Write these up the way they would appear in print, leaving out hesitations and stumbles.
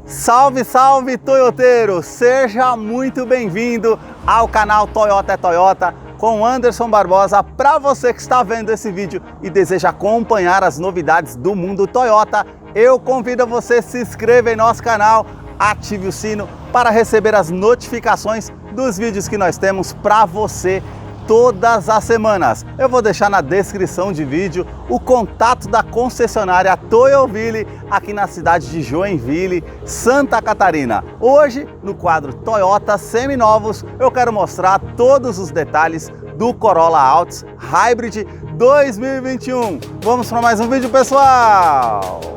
Salve, salve, toyoteiro! Seja muito bem-vindo ao canal Toyota é Toyota com Anderson Barbosa. Para você que está vendo esse vídeo e deseja acompanhar as novidades do mundo Toyota, eu convido você a se inscrever em nosso canal, ative o sino para receber as notificações dos vídeos que nós temos para você todas as semanas. Eu vou deixar na descrição de vídeo o contato da concessionária Toyoville aqui na cidade de Joinville, Santa Catarina. Hoje, no quadro Toyota Seminovos, eu quero mostrar todos os detalhes do Corolla Altis Hybrid 2021. Vamos para mais um vídeo, pessoal!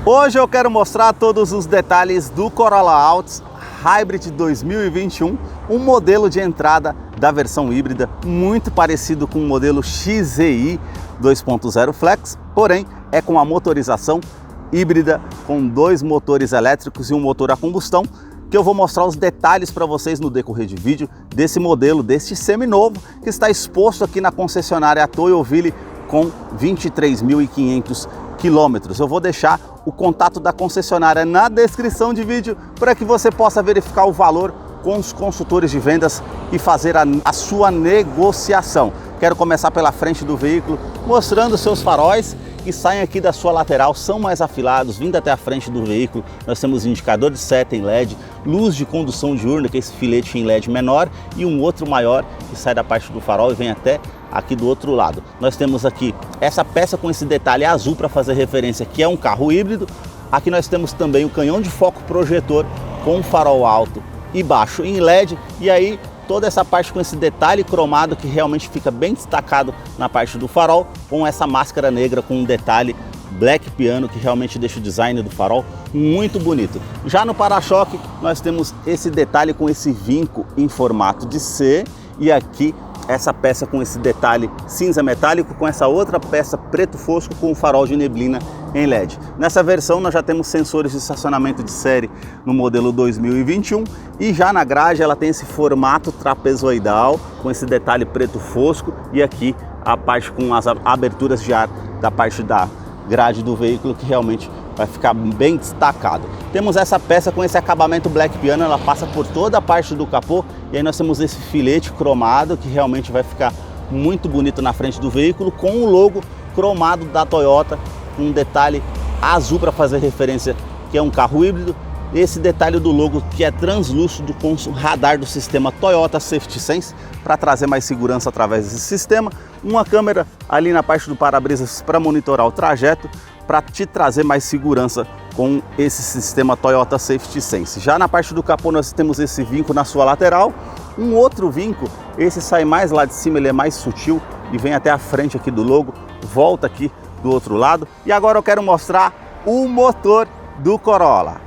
Hoje eu quero mostrar todos os detalhes do Corolla Altis Hybrid 2021, um modelo de entrada da versão híbrida muito parecido com o modelo XEI 2.0 Flex, porém é com a motorização híbrida com dois motores elétricos e um motor a combustão, que eu vou mostrar os detalhes para vocês no decorrer de vídeo desse modelo, deste seminovo que está exposto aqui na concessionária Toyoville com 23.500 quilômetros. Eu vou deixar o contato da concessionária na descrição de vídeo para que você possa verificar o valor com os consultores de vendas e fazer a sua negociação. Quero começar pela frente do veículo, mostrando seus faróis que saem aqui da sua lateral, são mais afilados, vindo até a frente do veículo. Nós temos indicador de seta em LED, luz de condução diurna, que é esse filete em LED menor, e um outro maior que sai da parte do farol e vem até aqui do outro lado. Nós temos aqui essa peça com esse detalhe azul para fazer referência que é um carro híbrido. Aqui nós temos também o canhão de foco projetor com farol alto e baixo em LED, e aí toda essa parte com esse detalhe cromado que realmente fica bem destacado na parte do farol, com essa máscara negra com um detalhe black piano que realmente deixa o design do farol muito bonito. Já no para-choque nós temos esse detalhe com esse vinco em formato de C, e aqui essa peça com esse detalhe cinza metálico com essa outra peça preto fosco com o farol de neblina em LED. Nessa versão nós já temos sensores de estacionamento de série no modelo 2021, e já na grade ela tem esse formato trapezoidal com esse detalhe preto fosco, e aqui a parte com as aberturas de ar da parte da grade do veículo que realmente vai ficar bem destacado. Temos essa peça com esse acabamento black piano, ela passa por toda a parte do capô, e aí nós temos esse filete cromado que realmente vai ficar muito bonito na frente do veículo, com o logo cromado da Toyota, com um detalhe azul para fazer referência que é um carro híbrido. Esse detalhe do logo que é translúcido com o radar do sistema Toyota Safety Sense para trazer mais segurança através desse sistema. Uma câmera ali na parte do para-brisas para monitorar o trajeto, para te trazer mais segurança com esse sistema Toyota Safety Sense. Já na parte do capô nós temos esse vinco na sua lateral, um outro vinco, esse sai mais lá de cima, ele é mais sutil e vem até a frente aqui do logo, volta aqui do outro lado. E agora eu quero mostrar o motor do Corolla.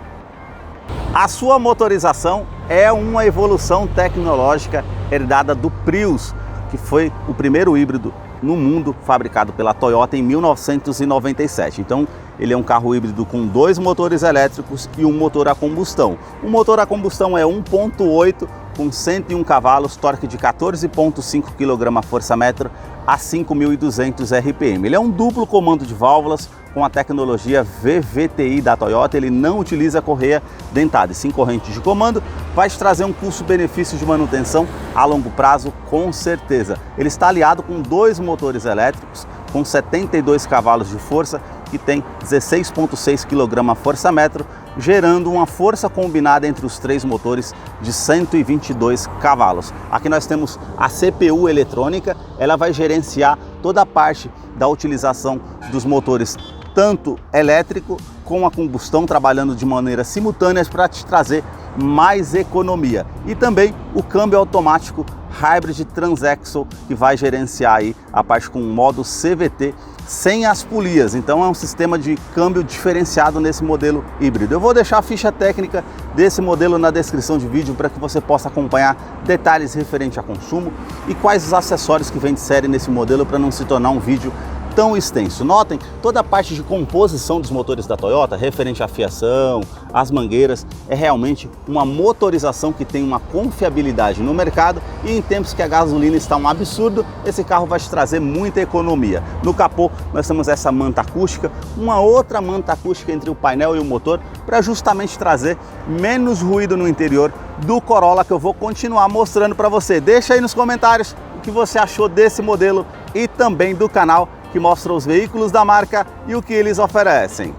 A sua motorização é uma evolução tecnológica herdada do Prius, que foi o primeiro híbrido no mundo fabricado pela Toyota em 1997. Então ele é um carro híbrido com dois motores elétricos e um motor a combustão. O motor a combustão é 1.8 com 101 cavalos, torque de 14,5 kgfm a 5.200 RPM. Ele é um duplo comando de válvulas com a tecnologia VVTi da Toyota. Ele não utiliza correia dentada, e sim corrente de comando. Vai te trazer um custo-benefício de manutenção a longo prazo, com certeza. Ele está aliado com dois motores elétricos com 72 cavalos de força, que tem 16,6 kgfm, gerando uma força combinada entre os três motores de 122 cavalos. Aqui nós temos a CPU eletrônica, ela vai gerenciar toda a parte da utilização dos motores, tanto elétrico com a combustão, trabalhando de maneira simultânea para te trazer mais economia. E também o câmbio automático Hybrid Transaxle, que vai gerenciar aí a parte com o modo CVT sem as polias. Então é um sistema de câmbio diferenciado nesse modelo híbrido. Eu vou deixar a ficha técnica desse modelo na descrição de vídeo para que você possa acompanhar detalhes referentes a consumo e quais os acessórios que vem de série nesse modelo, para não se tornar um vídeo tão extenso. Notem toda a parte de composição dos motores da Toyota, referente à fiação, às mangueiras, é realmente uma motorização que tem uma confiabilidade no mercado, e em tempos que a gasolina está um absurdo, esse carro vai te trazer muita economia. No capô nós temos essa manta acústica, uma outra manta acústica entre o painel e o motor, para justamente trazer menos ruído no interior do Corolla, que eu vou continuar mostrando para você. Deixa aí nos comentários o que você achou desse modelo e também do canal que mostra os veículos da marca e o que eles oferecem.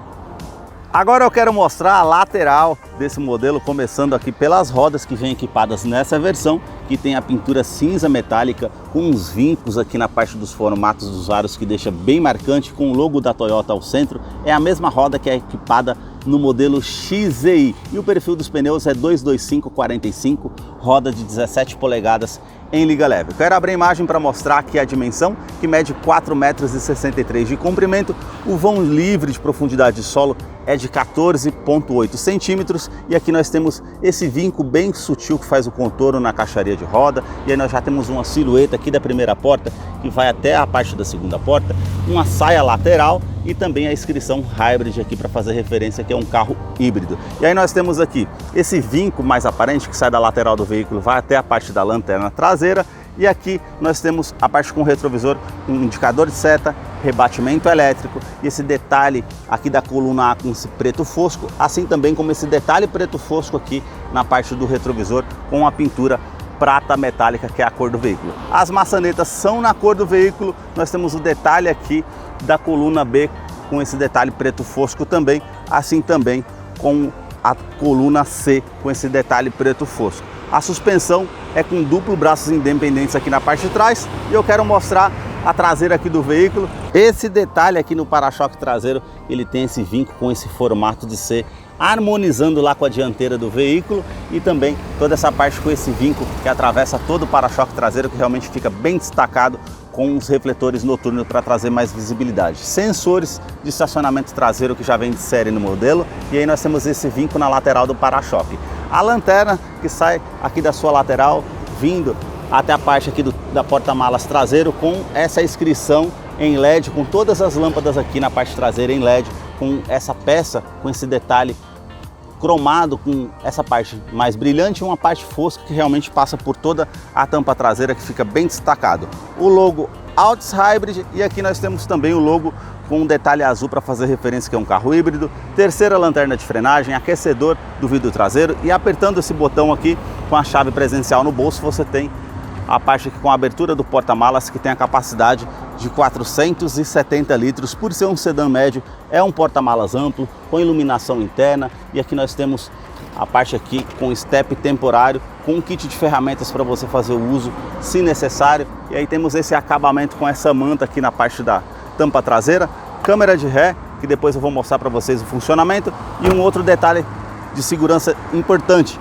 Agora eu quero mostrar a lateral desse modelo, começando aqui pelas rodas que vêm equipadas nessa versão, que tem a pintura cinza metálica com uns vincos aqui na parte dos formatos dos aros, que deixa bem marcante, com o logo da Toyota ao centro. É a mesma roda que é equipada no modelo XEI, e o perfil dos pneus é 225/45, roda de 17 polegadas em liga leve. Eu quero abrir a imagem para mostrar aqui a dimensão, que mede 4,63 metros de comprimento. O vão livre de profundidade de solo é de 14,8 centímetros, e aqui nós temos esse vinco bem sutil que faz o contorno na caixaria de roda, e aí nós já temos uma silhueta aqui da primeira porta que vai até a parte da segunda porta, uma saia lateral e também a inscrição Hybrid aqui para fazer referência que é um carro híbrido. E aí nós temos aqui esse vinco mais aparente que sai da lateral do veículo, vai até a parte da lanterna traseira, e aqui nós temos a parte com retrovisor, um indicador de seta, rebatimento elétrico, e esse detalhe aqui da coluna A com esse preto fosco, assim também como esse detalhe preto fosco aqui na parte do retrovisor com a pintura prata metálica, que é a cor do veículo. As maçanetas são na cor do veículo, nós temos o detalhe aqui da coluna B com esse detalhe preto fosco também, assim também com a coluna C com esse detalhe preto fosco. A suspensão é com duplo braços independentes aqui na parte de trás, e eu quero mostrar a traseira aqui do veículo. Esse detalhe aqui no para-choque traseiro, ele tem esse vinco com esse formato de C, harmonizando lá com a dianteira do veículo, e também toda essa parte com esse vinco que atravessa todo o para-choque traseiro, que realmente fica bem destacado, com os refletores noturnos para trazer mais visibilidade. Sensores de estacionamento traseiro que já vem de série no modelo, e aí nós temos esse vinco na lateral do para-choque. A lanterna que sai aqui da sua lateral, vindo até a parte aqui da porta-malas traseiro, com essa inscrição em LED, com todas as lâmpadas aqui na parte traseira em LED, com essa peça, com esse detalhe cromado, com essa parte mais brilhante e uma parte fosca que realmente passa por toda a tampa traseira, que fica bem destacado. O logo Altis Hybrid, e aqui nós temos também o logo com um detalhe azul para fazer referência que é um carro híbrido. Terceira lanterna de frenagem, aquecedor do vidro traseiro, e apertando esse botão aqui com a chave presencial no bolso, você tem a parte aqui com a abertura do porta-malas, que tem a capacidade de 470 litros, por ser um sedã médio, é um porta-malas amplo, com iluminação interna, e aqui nós temos a parte aqui com step temporário, com um kit de ferramentas para você fazer o uso se necessário, e aí temos esse acabamento com essa manta aqui na parte da tampa traseira, câmera de ré, que depois eu vou mostrar para vocês o funcionamento, e um outro detalhe de segurança importante,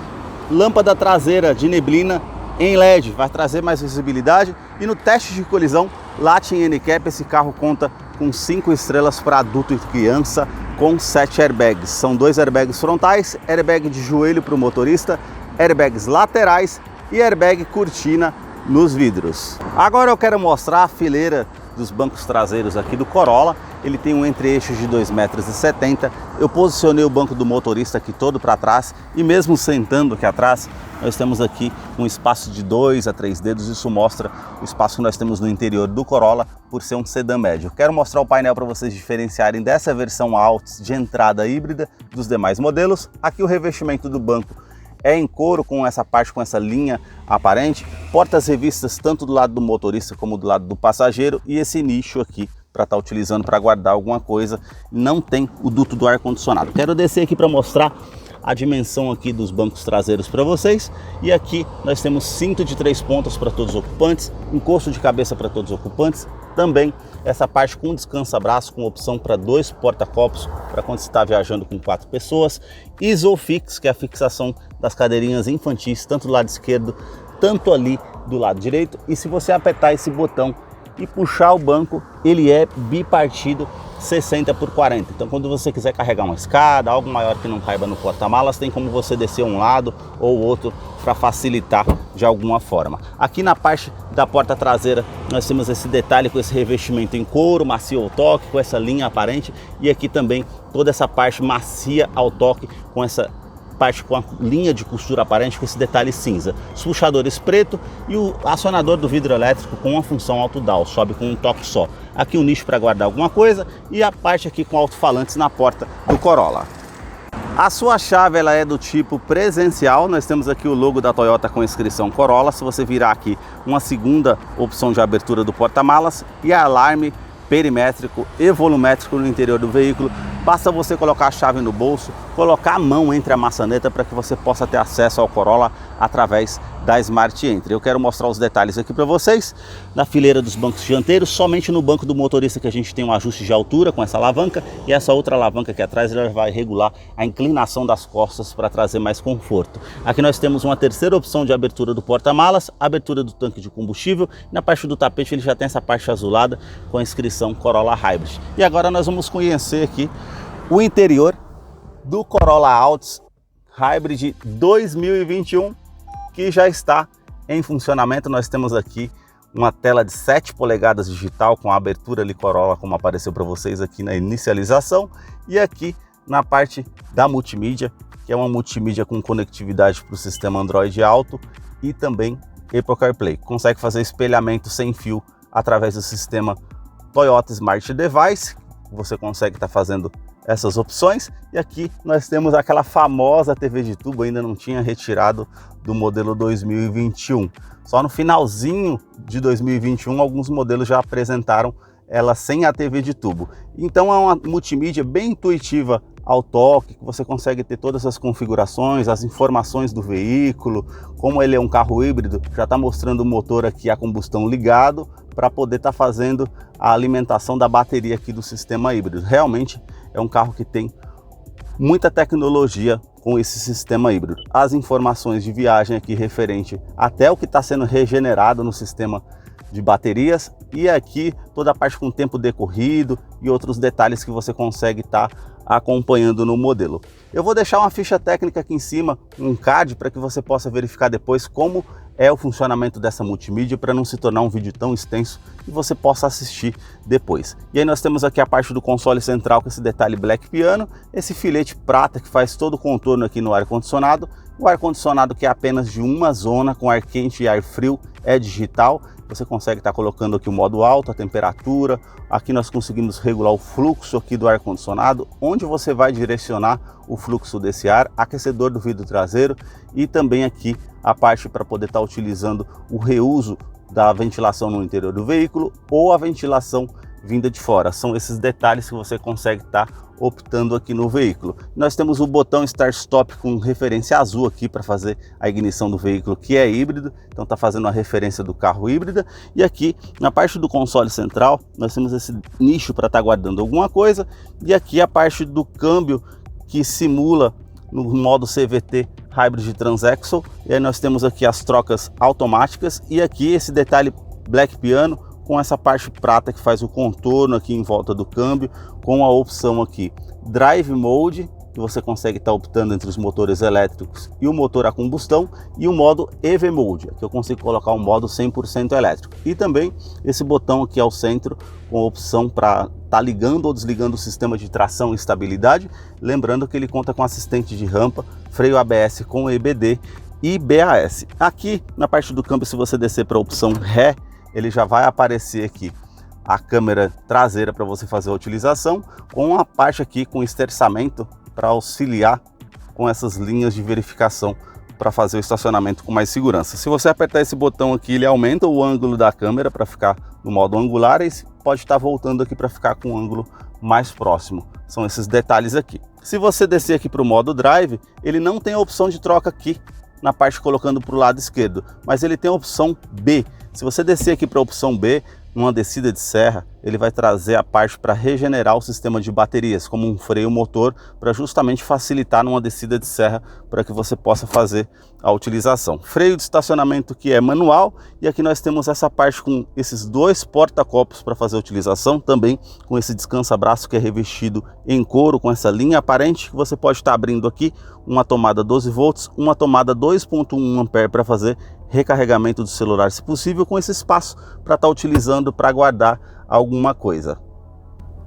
lâmpada traseira de neblina em LED, vai trazer mais visibilidade. E no teste de colisão Latin NCAP, esse carro conta com 5 estrelas para adulto e criança, com 7 airbags. São 2 airbags frontais, airbag de joelho para o motorista, airbags laterais e airbag cortina nos vidros. Agora eu quero mostrar a fileira dos bancos traseiros aqui do Corolla. Ele tem um entre-eixo de 2,70 metros. Eu posicionei o banco do motorista aqui todo para trás, e mesmo sentando aqui atrás, nós temos aqui um espaço de 2 a 3 dedos. Isso mostra o espaço que nós temos no interior do Corolla, por ser um sedã médio. Quero mostrar o painel para vocês diferenciarem dessa versão Altis de entrada híbrida dos demais modelos. Aqui o revestimento do banco é em couro, com essa parte, com essa linha aparente, portas revistas tanto do lado do motorista como do lado do passageiro, e esse nicho aqui para estar utilizando para guardar alguma coisa. Não tem o duto do ar-condicionado. Quero descer aqui para mostrar a dimensão aqui dos bancos traseiros para vocês, e aqui nós temos cinto de 3 pontas para todos os ocupantes, encosto de cabeça para todos os ocupantes, também essa parte com descansa-braço, com opção para 2 porta-copos para quando você está viajando com 4 pessoas, Isofix, que é a fixação das cadeirinhas infantis, tanto do lado esquerdo, tanto ali do lado direito, e se você apertar esse botão e puxar o banco, ele é bipartido 60 por 40. Então quando você quiser carregar uma escada, algo maior que não caiba no porta-malas, tem como você descer um lado ou outro para facilitar de alguma forma. Aqui na parte da porta traseira nós temos esse detalhe com esse revestimento em couro, macio ao toque, com essa linha aparente, e aqui também toda essa parte macia ao toque com essa parte com a linha de costura aparente, com esse detalhe cinza. Os puxadores preto e o acionador do vidro elétrico com uma função auto-down, sobe com um toque só. Aqui um nicho para guardar alguma coisa e a parte aqui com alto-falantes na porta do Corolla. A sua chave ela é do tipo presencial, nós temos aqui o logo da Toyota com inscrição Corolla. Se você virar aqui, uma segunda opção de abertura do porta-malas e alarme perimétrico e volumétrico no interior do veículo. Basta você colocar a chave no bolso, colocar a mão entre a maçaneta para que você possa ter acesso ao Corolla através da Smart Entry. Eu quero mostrar os detalhes aqui para vocês. Na fileira dos bancos dianteiros, somente no banco do motorista que a gente tem um ajuste de altura com essa alavanca, e essa outra alavanca aqui atrás ela vai regular a inclinação das costas para trazer mais conforto. Aqui nós temos uma terceira opção de abertura do porta-malas, abertura do tanque de combustível. Na parte do tapete ele já tem essa parte azulada com a inscrição Corolla Hybrid. E agora nós vamos conhecer aqui o interior do Corolla Altis Hybrid 2021, que já está em funcionamento. Nós temos aqui uma tela de 7 polegadas digital com a abertura ali Corolla, como apareceu para vocês aqui na inicialização, e aqui na parte da multimídia, que é uma multimídia com conectividade para o sistema Android Auto e também Apple CarPlay. Consegue fazer espelhamento sem fio através do sistema Toyota Smart Device. Você consegue estar fazendo essas opções, e aqui nós temos aquela famosa TV de tubo, ainda não tinha retirado do modelo 2021. Só no finalzinho de 2021 alguns modelos já apresentaram ela sem a TV de tubo. Então é uma multimídia bem intuitiva ao toque, que você consegue ter todas as configurações, as informações do veículo. Como ele é um carro híbrido, já está mostrando o motor aqui a combustão ligado para poder estar fazendo a alimentação da bateria aqui do sistema híbrido. Realmente é um carro que tem muita tecnologia com esse sistema híbrido. As informações de viagem aqui referente até o que está sendo regenerado no sistema de baterias, e aqui toda a parte com tempo decorrido e outros detalhes que você consegue estar acompanhando no modelo. Eu vou deixar uma ficha técnica aqui em cima, um card, para que você possa verificar depois como é o funcionamento dessa multimídia, para não se tornar um vídeo tão extenso e você possa assistir depois. E aí nós temos aqui a parte do console central com esse detalhe Black Piano, esse filete prata que faz todo o contorno aqui no ar-condicionado. O ar-condicionado, que é apenas de uma zona, com ar quente e ar frio, é digital. Você consegue estar colocando aqui o modo alto, a temperatura. Aqui nós conseguimos regular o fluxo aqui do ar-condicionado, onde você vai direcionar o fluxo desse ar, aquecedor do vidro traseiro, e também aqui a parte para poder estar utilizando o reuso da ventilação no interior do veículo ou a ventilação vinda de fora. São esses detalhes que você consegue estar optando aqui no veículo. Nós temos o botão Start Stop com referência azul aqui para fazer a ignição do veículo, que é híbrido, então está fazendo a referência do carro híbrida. E aqui na parte do console central nós temos esse nicho para estar guardando alguma coisa, e aqui a parte do câmbio que simula no modo CVT Hybrid Transaxle. E aí nós temos aqui as trocas automáticas, e aqui esse detalhe Black Piano com essa parte prata que faz o contorno aqui em volta do câmbio, com a opção aqui Drive Mode, que você consegue estar optando entre os motores elétricos e o motor a combustão, e o modo EV Mode, que eu consigo colocar um modo 100% elétrico. E também esse botão aqui ao centro com a opção para estar ligando ou desligando o sistema de tração e estabilidade, lembrando que ele conta com assistente de rampa, freio ABS com EBD e BAS. Aqui na parte do câmbio, se você descer para a opção Ré, ele já vai aparecer aqui a câmera traseira para você fazer a utilização, com a parte aqui com esterçamento para auxiliar com essas linhas de verificação para fazer o estacionamento com mais segurança. Se você apertar esse botão aqui, ele aumenta o ângulo da câmera para ficar no modo angular, e pode estar voltando aqui para ficar com um ângulo mais próximo. São esses detalhes aqui. Se você descer aqui para o modo Drive, ele não tem a opção de troca aqui na parte colocando para o lado esquerdo, mas ele tem a opção B. Se você descer aqui para a opção B, numa descida de serra, ele vai trazer a parte para regenerar o sistema de baterias, como um freio motor, para justamente facilitar numa descida de serra, para que você possa fazer a utilização. Freio de estacionamento que é manual, e aqui nós temos essa parte com esses dois porta-copos para fazer a utilização, também com esse descansa-braço que é revestido em couro, com essa linha aparente, que você pode estar abrindo aqui uma tomada 12 volts, uma tomada 2.1 ampere para fazer recarregamento do celular, se possível, com esse espaço para estar utilizando para guardar alguma coisa.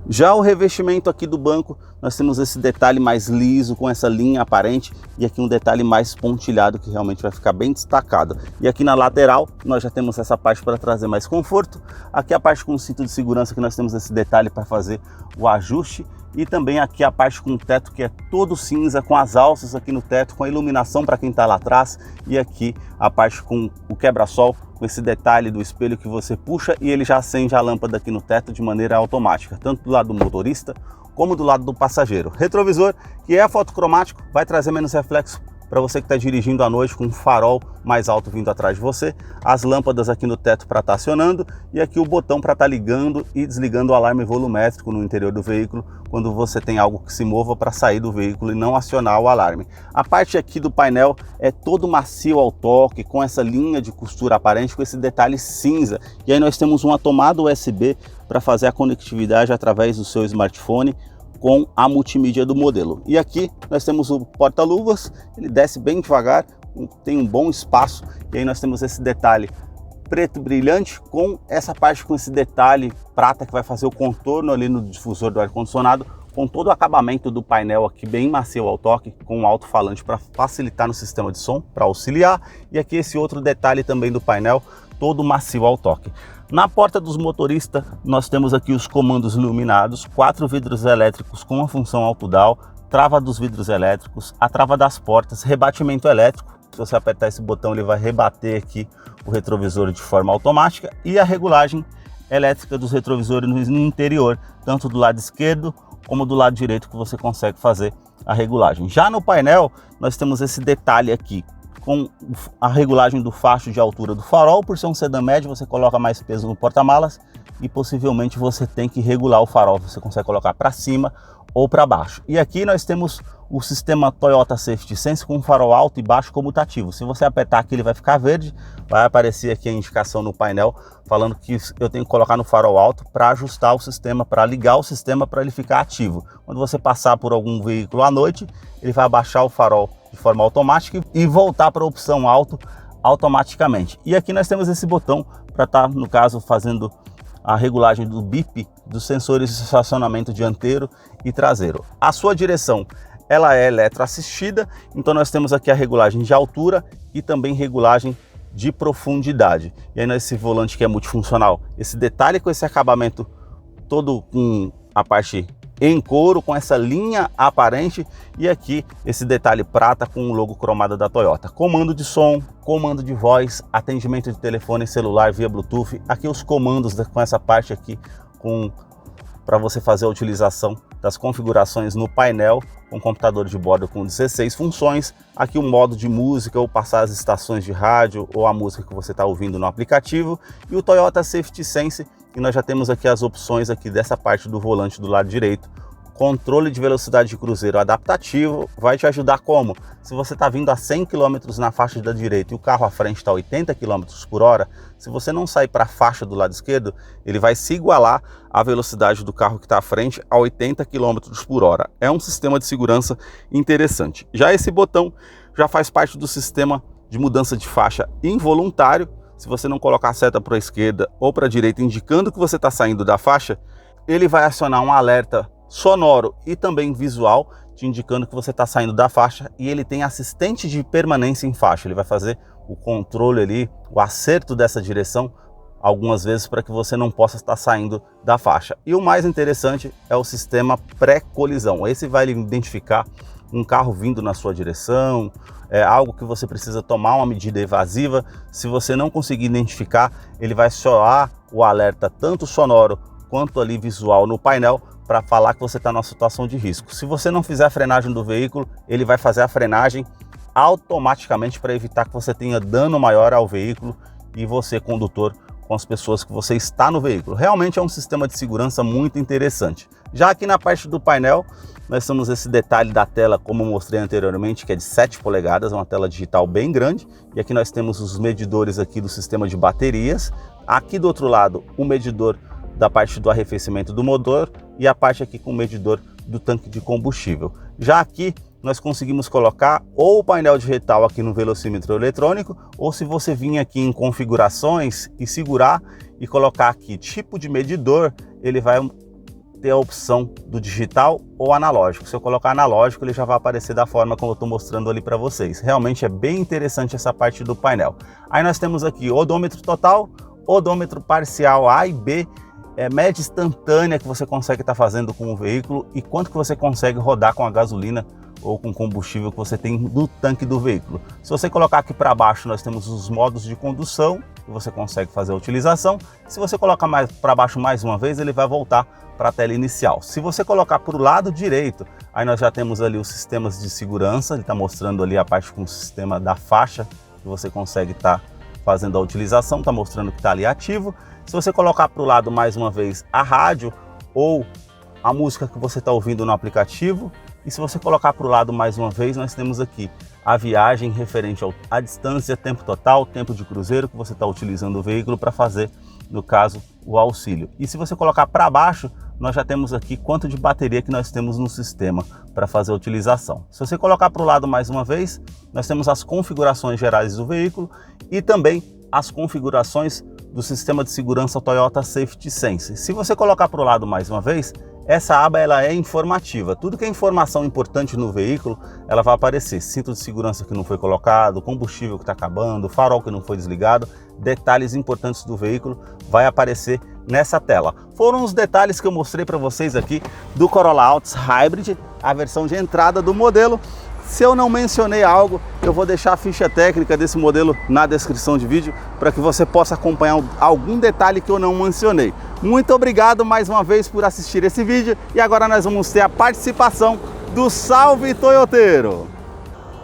Já o revestimento aqui do banco, nós temos esse detalhe mais liso, com essa linha aparente, e aqui um detalhe mais pontilhado, que realmente vai ficar bem destacado. E aqui na lateral, nós já temos essa parte para trazer mais conforto. Aqui a parte com o cinto de segurança, que nós temos esse detalhe para fazer o ajuste. E também aqui a parte com o teto, que é todo cinza, com as alças aqui no teto, com a iluminação para quem está lá atrás. E aqui a parte com o quebra-sol, com esse detalhe do espelho que você puxa e ele já acende a lâmpada aqui no teto de maneira automática, tanto do lado do motorista como do lado do passageiro. Retrovisor, que é fotocromático, vai trazer menos reflexo para você que está dirigindo à noite, com um farol mais alto vindo atrás de você, as lâmpadas aqui no teto para estar acionando, e aqui o botão para estar ligando e desligando o alarme volumétrico no interior do veículo, quando você tem algo que se mova para sair do veículo e não acionar o alarme. A parte aqui do painel é todo macio ao toque, com essa linha de costura aparente, com esse detalhe cinza, e aí nós temos uma tomada USB para fazer a conectividade através do seu smartphone com a multimídia do modelo. E aqui nós temos o porta-luvas, ele desce bem devagar, tem um bom espaço, e aí nós temos esse detalhe preto brilhante com essa parte com esse detalhe prata que vai fazer o contorno ali no difusor do ar-condicionado, com todo o acabamento do painel aqui bem macio ao toque, com um alto-falante para facilitar no sistema de som, para auxiliar, e aqui esse outro detalhe também do painel, todo macio ao toque. Na porta dos motoristas, nós temos aqui os comandos iluminados, 4 vidros elétricos com a função auto-down, trava dos vidros elétricos, a trava das portas, rebatimento elétrico. Se você apertar esse botão, ele vai rebater aqui o retrovisor de forma automática, e a regulagem elétrica dos retrovisores no interior, tanto do lado esquerdo como do lado direito, que você consegue fazer a regulagem. Já no painel, nós temos esse detalhe aqui, com a regulagem do facho de altura do farol. Por ser um sedã médio, você coloca mais peso no porta-malas e possivelmente você tem que regular o farol, você consegue colocar para cima ou para baixo. E aqui nós temos o sistema Toyota Safety Sense com farol alto e baixo comutativo. Se você apertar aqui, ele vai ficar verde, vai aparecer aqui a indicação no painel falando que eu tenho que colocar no farol alto para ajustar o sistema, para ligar o sistema para ele ficar ativo. Quando você passar por algum veículo à noite, ele vai abaixar o farol de forma automática e voltar para a opção alto automaticamente. E aqui nós temos esse botão para estar, no caso, fazendo a regulagem do bip dos sensores de estacionamento dianteiro e traseiro. A sua direção, ela é eletroassistida, então nós temos aqui a regulagem de altura e também regulagem de profundidade. E aí nesse volante que é multifuncional, esse detalhe com esse acabamento todo com a parte em couro, com essa linha aparente, e aqui esse detalhe prata com o logo cromado da Toyota. Comando de som, comando de voz, atendimento de telefone celular via Bluetooth. Aqui os comandos com essa parte aqui para você fazer a utilização das configurações no painel, com computador de bordo com 16 funções. Aqui o modo de música, ou passar as estações de rádio ou a música que você está ouvindo no aplicativo, e o Toyota Safety Sense. E nós já temos aqui as opções aqui dessa parte do volante do lado direito. Controle de velocidade de cruzeiro adaptativo, vai te ajudar como? Se você está vindo a 100 km na faixa da direita e o carro à frente está a 80 km por hora, se você não sair para a faixa do lado esquerdo, ele vai se igualar à velocidade do carro que está à frente a 80 km por hora. É um sistema de segurança interessante. Já esse botão já faz parte do sistema de mudança de faixa involuntário. Se você não colocar a seta para a esquerda ou para a direita indicando que você está saindo da faixa, ele vai acionar um alerta sonoro e também visual te indicando que você está saindo da faixa, e ele tem assistente de permanência em faixa. Ele vai fazer o controle ali, o acerto dessa direção algumas vezes para que você não possa estar saindo da faixa. E o mais interessante é o sistema pré-colisão. Esse vai identificar um carro vindo na sua direção, algo que você precisa tomar uma medida evasiva. Se você não conseguir identificar, ele vai soar o alerta tanto sonoro quanto ali visual no painel para falar que você está numa situação de risco. Se você não fizer a frenagem do veículo, ele vai fazer a frenagem automaticamente para evitar que você tenha dano maior ao veículo e você, condutor, com as pessoas que você está no veículo. Realmente é um sistema de segurança muito interessante. Já aqui na parte do painel, nós temos esse detalhe da tela, como eu mostrei anteriormente, que é de 7 polegadas, uma tela digital bem grande. E aqui nós temos os medidores aqui do sistema de baterias. Aqui do outro lado, o medidor da parte do arrefecimento do motor e a parte aqui com o medidor do tanque de combustível. Já aqui nós conseguimos colocar ou o painel digital aqui no velocímetro eletrônico, ou se você vir aqui em configurações e segurar e colocar aqui tipo de medidor, ele vai ter a opção do digital ou analógico. Se eu colocar analógico, ele já vai aparecer da forma como eu estou mostrando ali para vocês. Realmente é bem interessante essa parte do painel. Aí nós temos aqui odômetro total, odômetro parcial A e B, média instantânea que você consegue estar fazendo com o veículo e quanto que você consegue rodar com a gasolina ou com combustível que você tem no tanque do veículo. Se você colocar aqui para baixo, nós temos os modos de condução, que você consegue fazer a utilização. Se você colocar mais para baixo mais uma vez, ele vai voltar para a tela inicial. Se você colocar para o lado direito, aí nós já temos ali os sistemas de segurança, ele está mostrando ali a parte com o sistema da faixa, que você consegue estar fazendo a utilização, está mostrando que está ali ativo. Se você colocar para o lado mais uma vez a rádio ou a música que você está ouvindo no aplicativo, e se você colocar para o lado mais uma vez, nós temos aqui a viagem referente à distância, tempo total, tempo de cruzeiro que você está utilizando o veículo para fazer, no caso, o auxílio. E se você colocar para baixo, nós já temos aqui quanto de bateria que nós temos no sistema para fazer a utilização. Se você colocar para o lado mais uma vez, nós temos as configurações gerais do veículo e também as configurações do sistema de segurança Toyota Safety Sense. Se você colocar para o lado mais uma vez, essa aba ela é informativa. Tudo que é informação importante no veículo, ela vai aparecer. Cinto de segurança que não foi colocado, combustível que está acabando, farol que não foi desligado, detalhes importantes do veículo vai aparecer nessa tela. Foram os detalhes que eu mostrei para vocês aqui do Corolla Altis Hybrid, a versão de entrada do modelo. Se eu não mencionei algo, eu vou deixar a ficha técnica desse modelo na descrição de vídeo para que você possa acompanhar algum detalhe que eu não mencionei. Muito obrigado mais uma vez por assistir esse vídeo e agora nós vamos ter a participação do Salve Toyoteiro.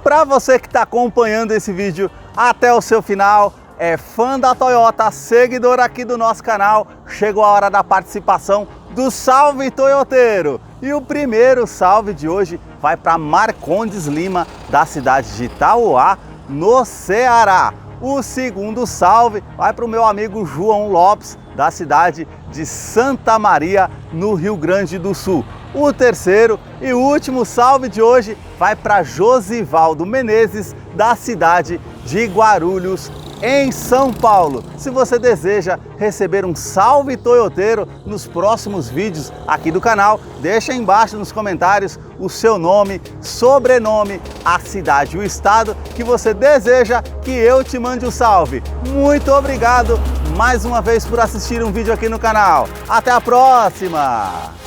Para você que está acompanhando esse vídeo até o seu final, é fã da Toyota, seguidor aqui do nosso canal, chegou a hora da participação do Salve Toyoteiro. E o primeiro salve de hoje vai para Marcondes Lima, da cidade de Itauá, no Ceará. O segundo salve vai para o meu amigo João Lopes, da cidade de Santa Maria, no Rio Grande do Sul. O terceiro e último salve de hoje vai para Josivaldo Menezes, da cidade de Guarulhos, em São Paulo. Se você deseja receber um salve toyoteiro nos próximos vídeos aqui do canal, deixa aí embaixo nos comentários o seu nome, sobrenome, a cidade e o estado que você deseja que eu te mande um salve. Muito obrigado mais uma vez por assistir um vídeo aqui no canal. Até a próxima!